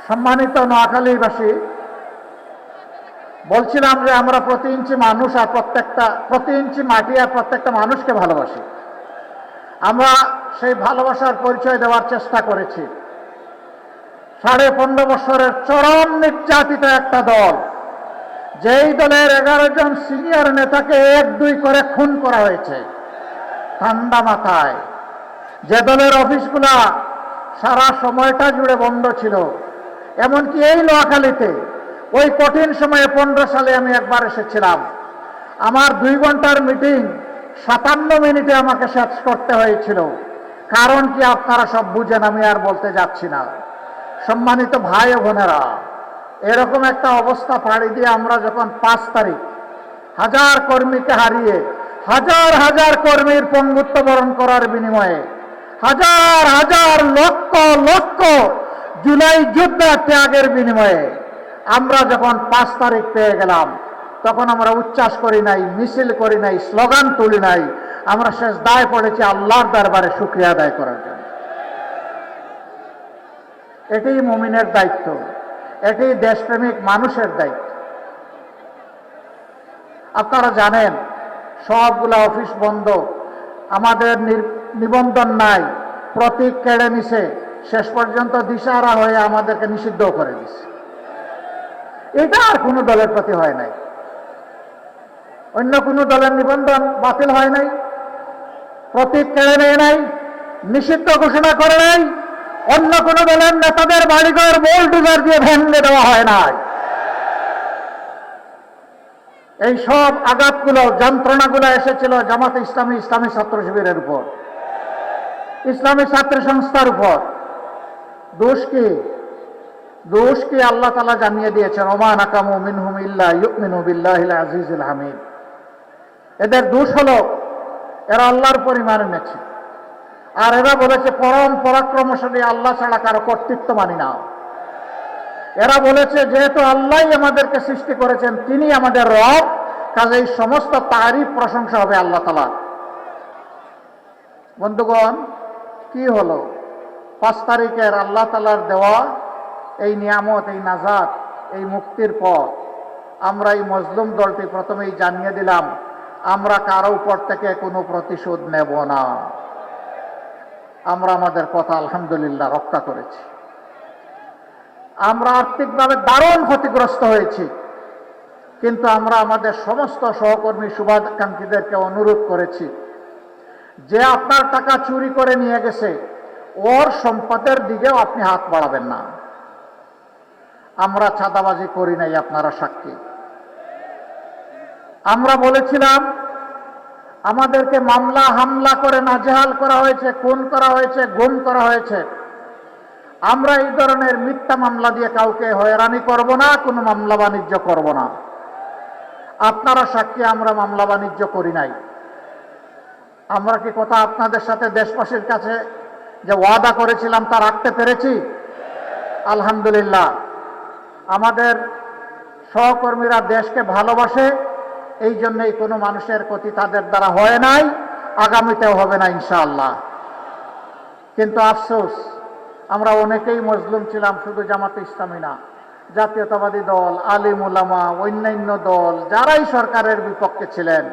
সম্মানিত নোয়াখালীবাসী, বলছিলাম যে আমরা প্রতি ইঞ্চি মানুষ আর প্রতি ইঞ্চি মাটি আর প্রত্যেকটা মানুষকে ভালোবাসি। আমরা সেই ভালোবাসার পরিচয় দেওয়ার চেষ্টা করেছি। 15.5 বছরের চরম নির্যাতিত একটা দল, যেই দলের 11 জন সিনিয়র নেতাকে 1-2 করে খুন করা হয়েছে ঠান্ডা মাথায়, যে দলের অফিসগুলা সারা সময়টা জুড়ে বন্ধ ছিল, এমনকি এই নোয়াখালীতে ওই কঠিন সময়ে 15 সালে আমি একবার এসেছিলাম। আমার 2 ঘন্টার মিটিং 57 মিনিটে আমাকে শেষ করতে হয়েছিল। কারণ কি আপনারা সব বুঝেন, আমি আর বলতে যাচ্ছি না। সম্মানিত ভাই ও বোনেরা, এরকম একটা অবস্থা পাড়ি দিয়ে আমরা যখন 5 তারিখ 1000 কর্মীকে হারিয়ে, হাজার হাজার কর্মীর পঙ্গুত্ব বরণ করার বিনিময়ে, হাজার হাজার লক্ষ লক্ষ জুলাই যোদ্ধা ত্যাগের বিনিময়ে আমরা যখন 5 তারিখ পেয়ে গেলাম, তখন আমরা উচ্ছ্বাস করি নাই, মিছিল করি নাই, স্লোগান তুলি নাই। আমরা শেষ দায় পড়েছি আল্লাহর দরবারে শুকরিয়া আদায় করার জন্য। এটি মুমিনের দায়িত্ব, এটি দেশপ্রেমিক মানুষের দায়িত্ব। আপনারা জানেন সবগুলা অফিস বন্ধ, আমাদের নিবন্ধন নাই, প্রতীক কেড়ে নিছে, শেষ পর্যন্ত দিশাহারা হয়ে আমাদেরকে নিষিদ্ধ করে দিছে। এটা আর কোনো দলের প্রতি হয় নাই, অন্য কোনো দলের নিবন্ধন বাতিল হয় নাই, প্রতীক কেড়ে নেয় নাই, নিষিদ্ধ ঘোষণা করে নাই, অন্য কোনো দলের নেতাদের বাড়িঘর বোল্ডোজার দিয়ে ভেঙে দেওয়া হয় নাই। এই সব আঘাতগুলো, যন্ত্রণাগুলো এসেছিল জামাতে ইসলামী, ইসলামী ছাত্র শিবিরের উপর, ইসলামী ছাত্র সংস্থার উপর। দোষ কি আল্লাহ তাআলা জানিয়ে দিয়েছেন, ওমা নাকামু মিনহুম ইল্লা ইউমিনু বিল্লাহিল আজিজিল হামিদ। এদের দোষ হলো এরা আল্লাহর পরিমাণ এনেছে, আর এরা বলেছে পরম পরাক্রমশালী আল্লাহ ছাড়া কারো কর্তৃত্ব মানি না। এরা বলেছে যেহেতু আল্লাহই আমাদেরকে সৃষ্টি করেছেন, তিনি আমাদের রব, কাজেই সমস্ত তারিফ প্রশংসা হবে আল্লাহ তাআলার। বন্ধুগণ, কি হলো? 5 তারিখের আল্লাহ তাআলার দেওয়া এই নিয়ামত, এই নাজাত, এই মুক্তির পর আমরা এই মজলুম দলটি প্রথমেই জানিয়ে দিলাম, আমরা কারো উপর থেকে কোনো প্রতিশোধ নেব না। আমরা আমাদের কথা আলহামদুলিল্লাহ রক্ষা করেছি। আমরা আর্থিকভাবে দারুণ ক্ষতিগ্রস্ত হয়েছি, কিন্তু আমরা আমাদের সমস্ত সহকর্মী শুভাকাঙ্ক্ষীদেরকে অনুরোধ করেছি যে আপনার টাকা চুরি করে নিয়ে গেছে, ওর সম্পদের দিকেও আপনি হাত বাড়াবেন না। আমরা চাঁদাবাজি করি নাই, আপনারা সাক্ষী। আমরা বলেছিলাম আমাদেরকে মামলা হামলা করে নাজেহাল করা হয়েছে, খুন করা হয়েছে, গুম করা হয়েছে। আমরা এই ধরনের মিথ্যা মামলা দিয়ে কাউকে হয়রানি করব না, কোনো মামলা বাণিজ্য করব না। আপনারা সাক্ষী, আমরা মামলা বাণিজ্য করি নাই। আমরা কি কথা আপনাদের সাথে দেশবাসীর কাছে যে ওয়াদা করেছিলাম তা রাখতে পেরেছি? আলহামদুলিল্লাহ। আমাদের সহকর্মীরা দেশকে ভালোবাসে, এই জন্যই কোনো মানুষের ক্ষতি তাদের দ্বারা হয় নাই, আগামীতেও হবে না ইনশাআল্লাহ। কিন্তু আফসোস, আমরা অনেকেই মজলুম ছিলাম, শুধু জামাতে ইসলামী না, জাতীয়তাবাদী দল, আলিম উলামা, অন্যান্য দল যারাই সরকারের বিপক্ষে ছিলেন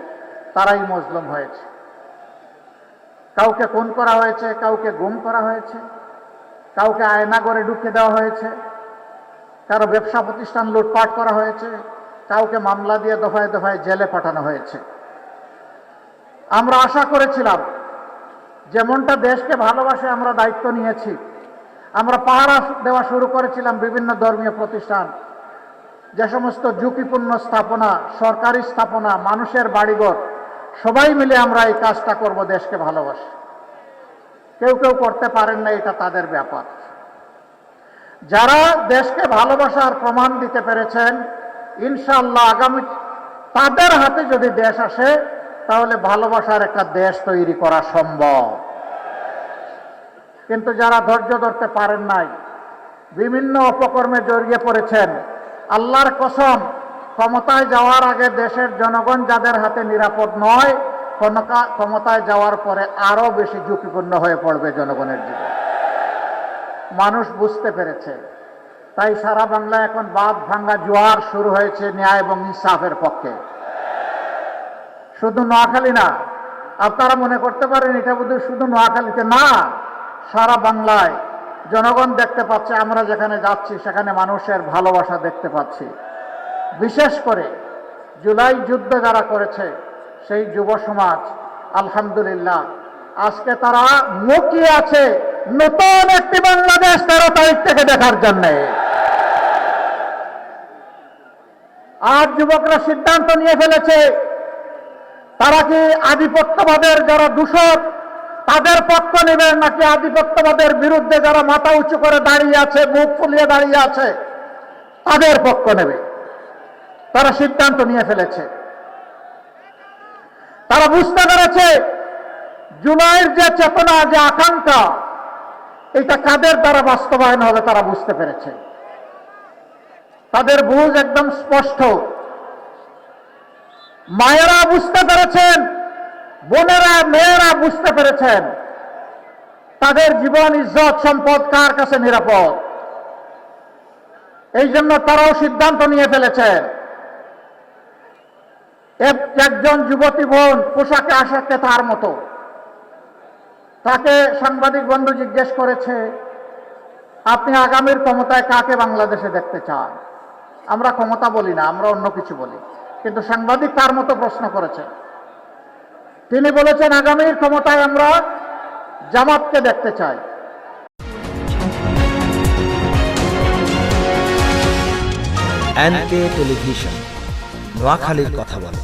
তারাই মজলুম হয়েছে। কাউকে খুন করা হয়েছে, কাউকে গুম করা হয়েছে, কাউকে আয়নাঘরে ঢুকে দেওয়া হয়েছে, কারো ব্যবসা প্রতিষ্ঠান লুটপাট করা হয়েছে, কাউকে মামলা দিয়ে দফায় দফায় জেলে পাঠানো হয়েছে। আমরা আশা করেছিলাম যেমনটা দেশকে ভালোবাসে আমরা দায়িত্ব নিয়েছি, আমরা পাহারা দেওয়া শুরু করেছিলাম বিভিন্ন ধর্মীয় প্রতিষ্ঠান, যে সমস্ত ঝুঁকিপূর্ণ স্থাপনা, সরকারি স্থাপনা, মানুষের বাড়িঘর, সবাই মিলে আমরা এই কাজটা করব দেশকে ভালোবাসে। কেউ কেউ করতে পারেন না, এটা তাদের ব্যাপার। যারা দেশকে ভালোবাসার প্রমাণ দিতে পেরেছেন, ইনশাআল্লাহ আগামী তাদের হাতে যদি দেশ আসে, তাহলে ভালোবাসার একটা দেশ তৈরি করা সম্ভব। কিন্তু যারা ধৈর্য ধরতে পারেন নাই, বিভিন্ন অপকর্মে জড়িয়ে পড়েছেন, আল্লাহর কসম, ক্ষমতায় যাওয়ার আগে দেশের জনগণ যাদের হাতে নিরাপদ নয়, ক্ষমতায় যাওয়ার পরে আরো বেশি ঝুঁকিপূর্ণ হয়ে পড়বে জনগণের জীবন। মানুষ বুঝতে পেরেছে, তাই সারা বাংলায় এখন বাঁধ ভাঙ্গা জোয়ার শুরু হয়েছে ন্যায় এবং ইনসাফের পক্ষে। শুধু নোয়াখালী না, আপনারা মনে করতে পারেন এটা বোধহয় শুধু নোয়াখালীতে, না, সারা বাংলায় জনগণ দেখতে পাচ্ছে, আমরা যেখানে যাচ্ছি সেখানে মানুষের ভালোবাসা দেখতে পাচ্ছি। বিশেষ করে জুলাই যুদ্ধ যারা করেছে সেই যুব সমাজ আলহামদুলিল্লাহ আজকে তারা মুখিয়ে আছে নতুন একটি বাংলাদেশ 13 তারিখ থেকে দেখার জন্যে। আজ যুবকরা সিদ্ধান্ত নিয়ে ফেলেছে তারা কি আধিপত্যবাদের যারা দূষক তাদের পক্ষ নেবেন, নাকি আধিপত্যবাদের বিরুদ্ধে যারা মাথা উঁচু করে দাঁড়িয়ে আছে, মুখ ফুলিয়ে দাঁড়িয়ে আছে তাদের পক্ষ নেবে। তারা সিদ্ধান্ত নিয়ে ফেলেছে। তারা বুঝতে পেরেছে জুলাইয়ের যে চেতনা, যে আকাঙ্ক্ষা, এটা কাদের দ্বারা বাস্তবায়ন হবে তারা বুঝতে পেরেছে। তাদের বুঝ একদম স্পষ্ট। মায়েরা বুঝতে পেরেছেন, বোনেরা মেয়েরা বুঝতে পেরেছেন তাদের জীবন ইজ্জত সম্পদ কার কাছে নিরাপদ। এই জন্য তারাও সিদ্ধান্ত নিয়ে ফেলেছেন। একজন যুবতী বোন পোশাকে আশাকে তার মতো, তাকে সাংবাদিক বন্ধু জিজ্ঞেস করেছে আপনি আগামীর ক্ষমতায় কাকে বাংলাদেশে দেখতে চান? আমরা ক্ষমতা বলি না, আমরা অন্য কিছু বলি, কিন্তু সাংবাদিক তার মতো প্রশ্ন করেছেন। তিনি বলেছেন আগামীর ক্ষমতায় আমরা জামাতকে দেখতে চাই। এনকে টেলিভিশন, নোয়াখালীর কথা বলে।